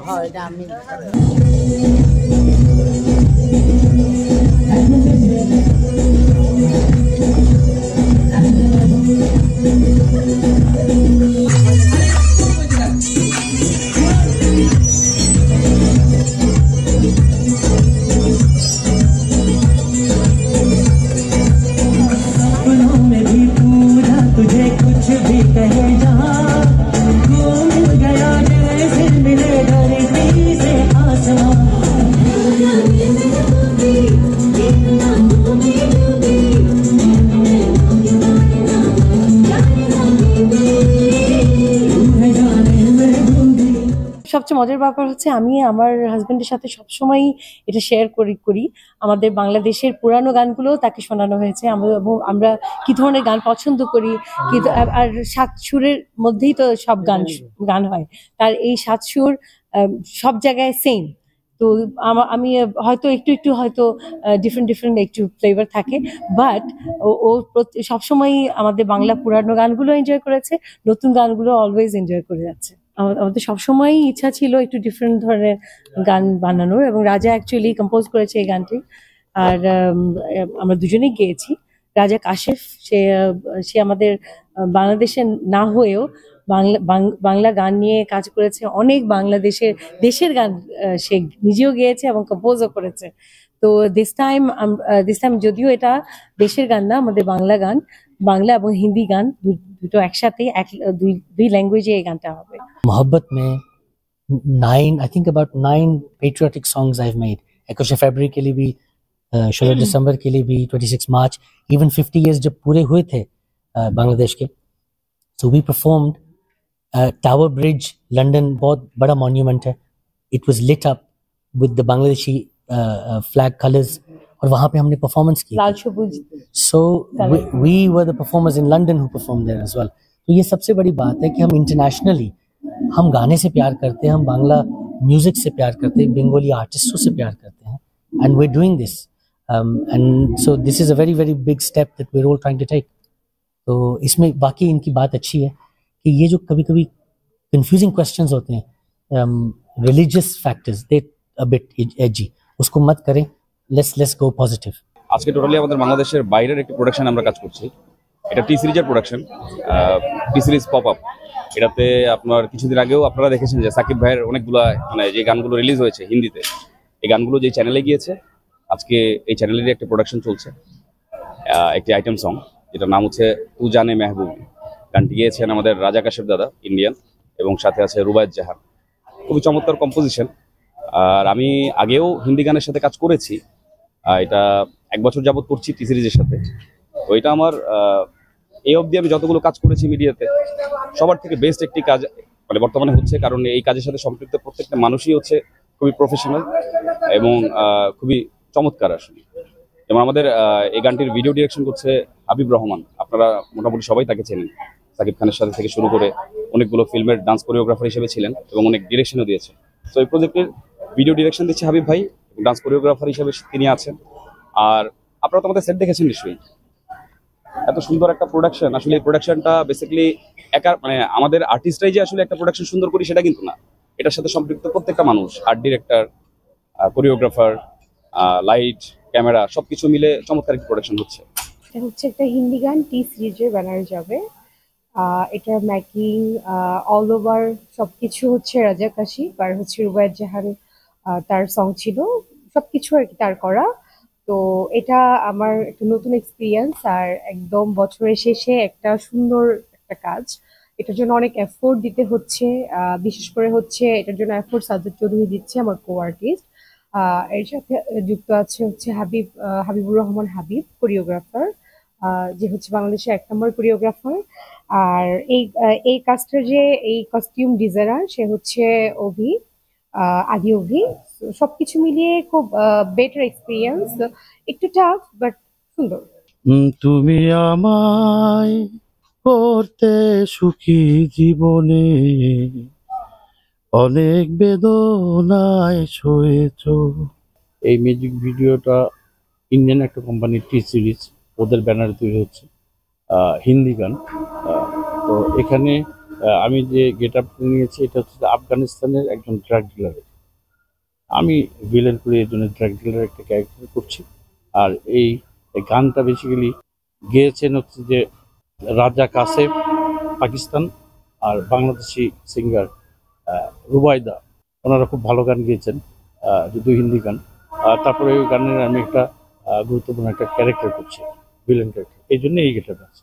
হয় এটা আমি সবচেয়ে মজার ব্যাপার হচ্ছে আমি আমার হাজবেন্ডের সাথে সবসময় এটা শেয়ার করি আমাদের বাংলাদেশের পুরানো গানগুলো তাকে শোনানো হয়েছে আমরা কি ধরনের গান পছন্দ করি কি আর সাত সুরের মধ্যেই তো সব গান হয় তার এই সাত সুর সব জায়গায় সেম তো আমি হয়তো একটু হয়তো ডিফারেন্ট একটু ফ্লেভার থাকে বাট ও সবসময় আমাদের বাংলা পুরানো গানগুলো এনজয় করেছে নতুন গানগুলো অলওয়েজ এনজয় করে যাচ্ছে আমাদের সবসময় ইচ্ছা ছিল একটু ডিফারেন্ট ধরনের গান বানানোর এবং রাজা অ্যাকচুয়ালি কম্পোজ করেছে এই গানটি আর আমরা দুজনেই গেয়েছি রাজা কাশেফ সে আমাদের বাংলাদেশে না হয়েও বাংলা গান নিয়ে কাজ করেছে অনেক দেশের গান সে নিজেও গেয়েছে এবং কম্পোজও করেছে তো দিস টাইম যদিও এটা দেশের গান না আমাদের বাংলা গান বাংলা এবং হিন্দি গান দুটো একসাথে দুই ল্যাঙ্গুয়েজে এই গানটা হবে मोहब्बत में 9 I think about 9 patriotic songs I have made 21 फरवरी के लिए भी 16 दिसंबर के लिए भी 26 मार्च इवन 50 इयर्स जब पूरे हुए थे बांग्लादेश के so we performed Tower Bridge London बहुत बड़ा मॉन्यूमेंट है it was lit up with the Bangladeshi flag colours और वहां पे हमने परफॉर्मेंस की लाल सबुज so we were the performers in London who perform there as well तो ये सबसे बड़ी बात है कि हम इंटरनेशनली हम गाने से प्यार करते हैं हम बांग्ला म्यूजिक से प्यार करते हैं बंगाली आर्टिस्टों से प्यार करते हैं and we are doing this and so this is a very very big step that we are all trying to take तो इसमें बाकी इनकी बात अच्छी है कि ये जो कभी कभी कंफ्यूजिंग क्वेश्चंस होते हैं religious factors they a bit edgy उसको मत करें लेट्स गो पॉजिटिव আজকে টোটালি আমাদের বাংলাদেশের বাইরের একটি প্রোডাকশন আমরা কাজ করছি এটা টি সিরিজের প্রোডাকশন টি সিরিজ পপ আপ এটাতে আপনার কিছুদিন আগেও আপনারা দেখেছেন যে সাকিব ভাইয়ের অনেকগুলো মানে যে গানগুলো রিলিজ হয়েছে হিন্দিতে এই গানগুলো যে চ্যানেলে গিয়েছে আজকে এই চ্যানেলেরই একটা প্রোডাকশন চলছে একটি আইটেম সং যেটার নাম হচ্ছে তু জানে মেহবুব গানটি গিয়েছেন আমাদের রাজা কাশেফ দাদা ইন্ডিয়ান এবং সাথে আছে রুবায়েত জাহান খুবই চমৎকার কম্পোজিশন আর আমি আগেও হিন্দি গানের সাথে কাজ করেছি এটা 1 বছর যাবত করছি টি সিরিজের সাথে তো এটা আমার এই অবধি আমি যতগুলো কাজ করেছি মিডিয়াতে সবার থেকে বেস্ট একটি কাজ মানে বর্তমানে হচ্ছে কারণ এই কাজের সাথে সম্পৃক্ত প্রত্যেকটা মানুষই হচ্ছে খুবই প্রফেশনাল এবং খুবই চমৎকার আসলে যেমন আমাদের এই গানটির ভিডিও ডিরেকশন করছে হাবিব রহমান আপনারা মোটামুটি সবাই তাকে চেনেন সাকিব খানের সাথে থেকে শুরু করে অনেকগুলো ফিল্মের ডান্স কোরিওগ্রাফার হিসেবে ছিলেন এবং অনেক ডিরেকশনও দিয়েছেন তো এই প্রজেক্টের ভিডিও ডিরেকশন দিচ্ছে হাবিব ভাই ডান্স কোরিওগ্রাফার হিসেবে তিনি আছেন আর আপনারা তো আমাদের সেট দেখেছেন নিশ্চয়ই এত সুন্দর একটা প্রোডাকশন আসলে এই প্রোডাকশনটা বেসিক্যালি একা মানে আমাদের আর্টিস্টরাই যে আসলে একটা প্রোডাকশন সুন্দর করি সেটা কিন্তু না এটার সাথে সম্পৃক্ত প্রত্যেকটা মানুষ art director choreographer light camera সবকিছু মিলে চমৎকার একটা প্রোডাকশন হচ্ছে এটা হচ্ছে একটা হিন্দি গান টি সিরিজের ব্যানারে যাবে এটার মেকিং অল ওভার সবকিছু হচ্ছে রাজা কাশিফ আর হচ্ছে রুবায়েত জাহান তার সং ছিল সবকিছু আর কি তার করা তো এটা আমার একটা নতুন এক্সপিরিয়েন্স আর একদম বছরের শেষে একটা সুন্দর একটা কাজ এটার জন্য অনেক এফোর্ট দিতে হচ্ছে বিশেষ করে হচ্ছে এটার জন্য এফোর্ট সাজ্জাদ চৌধুরী দিচ্ছে আমার কো আর্টিস্ট এর সাথে যুক্ত আছে হচ্ছে হাবিবুর রহমান হাবিব কোরিওগ্রাফার যে হচ্ছে বাংলাদেশের 1 নম্বর কোরিওগ্রাফার আর এই কাজটার যে এই কস্টিউম ডিজাইনার সে হচ্ছে আদি অভি সবকিছু মিলিয়ে খুব বেটার এক্সপিরিয়েন্স একটু টাফ বাট সুন্দর তুমি আমায় করতে সুখী জীবনে অনেক বেদনায় সয়েছ এই মিউজিক ভিডিওটা ইন্ডিয়ান একটা কোম্পানির টি সিরিজ ওদের ব্যানারে তৈরি হচ্ছে হিন্দি গান তো এখানে আমি যে গেট আপ নিয়েছি এটা হচ্ছে আফগানিস্তানের একজন ড্রাগ ডিলারের। আমি ভিলেন করে এই জন্য ড্রাগ ডিলারের একটা ক্যারেক্টার করছি। আর এই গানটা বেসিক্যালি গেয়েছেন হচ্ছে যে রাজা কাসেম পাকিস্তান, আর বাংলাদেশি সিঙ্গার রুবাইদা, ওনারা খুব ভালো গান গেয়েছেন, যদিও হিন্দি গান। তারপরে ওই গানের আমি একটা গুরুত্বপূর্ণ একটা ক্যারেক্টার করছি, ভিলেন ক্যারেক্টার, এই জন্য এই গেটটা আছে।